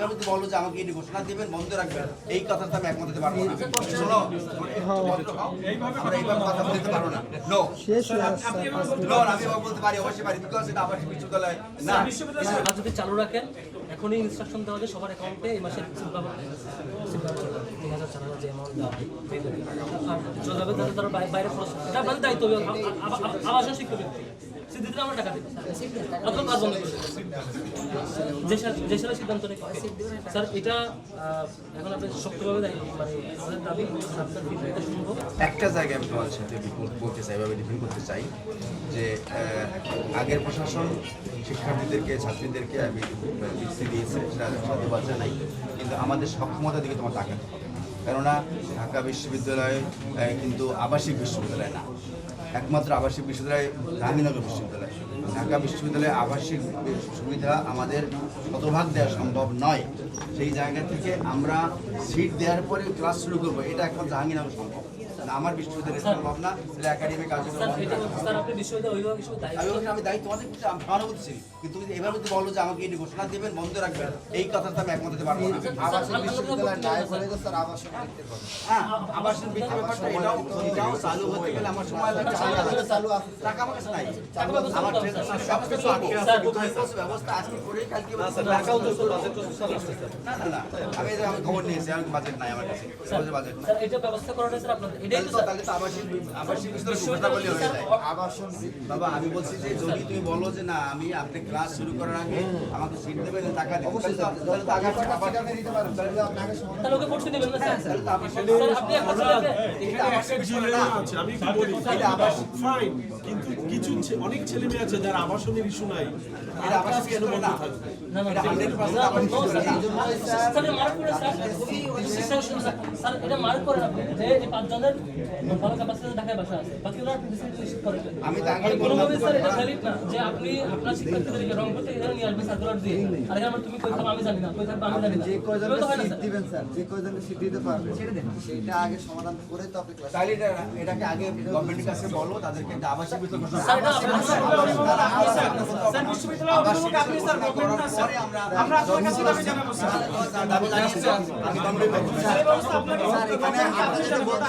এইভাবে যদি বলো যে আমাকে এটি ঘোষণা দিবেন বন্ধ রাখবেন, এই কথা তো আমি একমত হতে পারবো না। শোনো, আমরা এইভাবে কথা বলতে পারবো না। নো নো, আমি বলতে পারি, অবশ্যই পারি, বিকজ এটা আবাসিক বিশ্ববিদ্যালয় না। যদি চালু রাখেন এখনই ইনস্ট্রাকশন দেওয়া যে সবার অ্যাকাউন্টে এই মাসের 3,000-4,000 যে অ্যামাউন্ট দেওয়া আর চলে যাবে যাতে তারা বাইরে খরচ, এটা আমাদের দায়িত্ব। আবাসন শিক্ষক সিদ্ধিতে আমরা টাকা দিই অথবা কাজ বন্ধ করে যে সালে সিদ্ধান্ত নেই স্যার, এটা এখন আপনি শক্তভাবে মানে আমাদের দাবি আপনার ফিডব্যাকটা শুনবো। একটা জায়গায় আমি তোমার সাথে বলতে চাই, এভাবে ডিফেন্ড করতে চাই যে আগের প্রশাসন শিক্ষার্থীদেরকে ছাত্রীদেরকে আমি বৃত্তি দিয়েছে, সেটা সাধুবাদ জানাই, কিন্তু আমাদের সক্ষমতার দিকে তোমার তাকাতে হবে। কেননা ঢাকা বিশ্ববিদ্যালয় কিন্তু আবাসিক বিশ্ববিদ্যালয় না, একমাত্র আবাসিক বিশ্ববিদ্যালয় জাহাঙ্গীরনগর বিশ্ববিদ্যালয়। ঢাকা বিশ্ববিদ্যালয়ে আবাসিক সুবিধা আমাদের শতভাগ দেওয়া সম্ভব নয়। সেই জায়গা থেকে আমরা সিট দেওয়ার পরে ক্লাস শুরু করবো, এটা একমাত্র জাহাঙ্গীরনগর সম্ভব, আমার বিশ্ববিদ্যালয়ে সম্ভব না। একাডেমিক কার্যক্রম আমি দায়িত্ব তোমাদের করছি, আমি সহানুভূতিশীল, কিন্তু তুমি এভাবে যদি বলো যে আমাকে এটি ঘোষণা দিবেন বন্ধ রাখবেন, এই কথা তো আমি একমত হতে পারবো না। আবাসিক বিশ্ববিদ্যালয় নাই বলে তো স্যার আবাসন বৃত্তির কথা, হ্যাঁ আবাসন বৃত্তির ব্যাপারটা এটাও চালু হতে গেলে আমার সময় লাগবে, চালু আছে, টাকা আমার কাছে নাই, আমার ব্যবস্থা আজকে করে কালকে না আমি খবর নিয়েছি, আমি বাজেট নাই আমার কাছে, বাজেট নাই, এটা ব্যবস্থা করাটা স্যার আপনাদের এটাই তো তাহলে তো আবাসিক বিশ্ববিদ্যালয় বলে হয়ে যায়। আবাসন বাবা আমি বলছি যে যদি তুমি বলো যে না আমি আপনি ক্লাস শুরু করার আগে আমাকে সিট দেবেন, টাকা দেবেন, অবশ্যই তাহলে তো আগে টাকা দিতে পারেন, তাহলে আপনাকে তাহলে ওকে পড়তে দিবেন না স্যার। তাহলে তো আপনি আমি কি বলি ফাইন, কিন্তু কিছু অনেক ছেলে মেয়ে আছে যারা আবাসনের ইস্যু নাই, এটা আবাসিক কেন না, এটা 100% আবাসিক স্যার মার্ক করে স্যার এটা মার্ক করে আপনি যে এই পাঁচজনের ভালো ক্যাপাসিটি ঢাকায় বাসা আছে, বাকি ওরা নিশ্চিত করে আমি তো আগে বললাম স্যার এটা ভ্যালিড না যে আপনি আপনার শিক্ষার্থীদেরকে রংপুর থেকে এখানে নিয়ে আসবেন সার্কুলার দিয়ে, আর এখানে তুমি কই থাকবে আমি জানি না, কই থাকবে আমি জানি না, যে কয়জনকে সিট দিবেন স্যার, যে কয়জনকে সিট দিতে পারবে সেটা আগে সমাধান করে তো আপনি ক্লাস তাহলে এটাকে আগে গভর্নমেন্টের কাছে বলো, তাদেরকে একটা আবাসিক বিশ্ববিদ্যালয় ঘোষণা স্যার এটা স্যার বিশ্ববিদ্যালয় অভিভাবক আপনি স্যার গভর্নমেন্ট না স্যার, আমরা আপনার কাছে দাবি জানাবো স্যার, দাবি জানিয়েছি আমি গভর্নমেন্ট স্যার এই ব্যবস্থা আপনার স্যার এখানে আপনাদের সাথে বলতে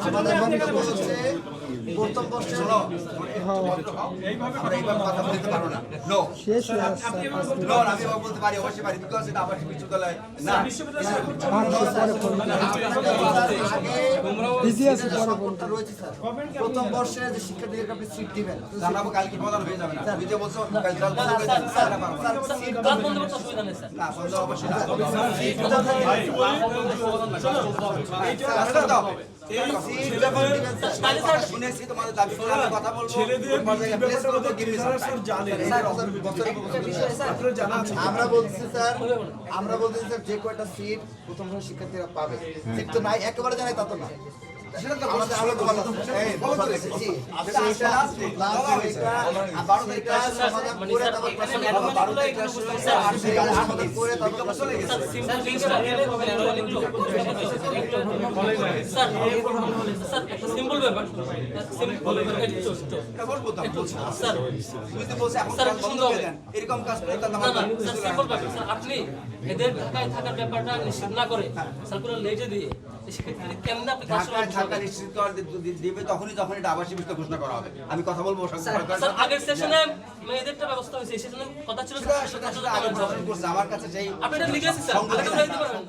আমাদের বক্তব্য হচ্ছে প্রথম বর্ষে আমরা এইভাবে কথা বলতে পারবো না। নো নো, আমি বলতে পারি, অবশ্যই পারি, বিকজ এটা আবাসিক বিশ্ববিদ্যালয় না। প্রথম বর্ষে যে শিক্ষার্থীদেরকে আপনি সিট দিবেন জানাবো কালকে প্রদান হয়ে যাবে না, তুমি যে বলছো কাল কাজ বন্ধ করতে অসুবিধা নেই স্যার। না বন্ধ অবশ্যই না। শুনেছি তোমাদের দাবি করে আমি কথা বলবো, আমরা বলছি স্যার যে কয়টা সিট প্রথম বর্ষের শিক্ষার্থীরা পাবে, সিট তো নাই একেবারে জানাই তা তো না, সেটা তো আমাদের আলো বলা জি এটা সমাধান করে তারপর সিম্পল জিনিসটা স্যার একটা সিম্পল ব্যাপার, সিম্পল ব্যাপার স্যার তুমি তো বলছো এখন বন্ধ করে দেন, এরকম কাজ করে তাহলে না স্যার সিম্পল ব্যাপার স্যার, আপনি এদের ঢাকায় থাকার ব্যাপারটা নিশ্চিত না করে সার্কুলার লেটে দিয়ে সেক্ষেত্রে কেমন আপনি কাজ ঢাকা নিশ্চিত করে দিবে তখনই যখন এটা আবাসিক বিশ্ববিদ্যালয় ঘোষণা করা হবে, আমি কথা বলবো স্যার আগের সেশনে মেয়েদেরটা ব্যবস্থা হয়েছে, এই সেশনে কথা ছিল সেটা আগে ঘোষণা করছে, আমার কাছে সেই আপনি এটা লিখেছেন স্যার, আপনি এটা দিতে পারবেন।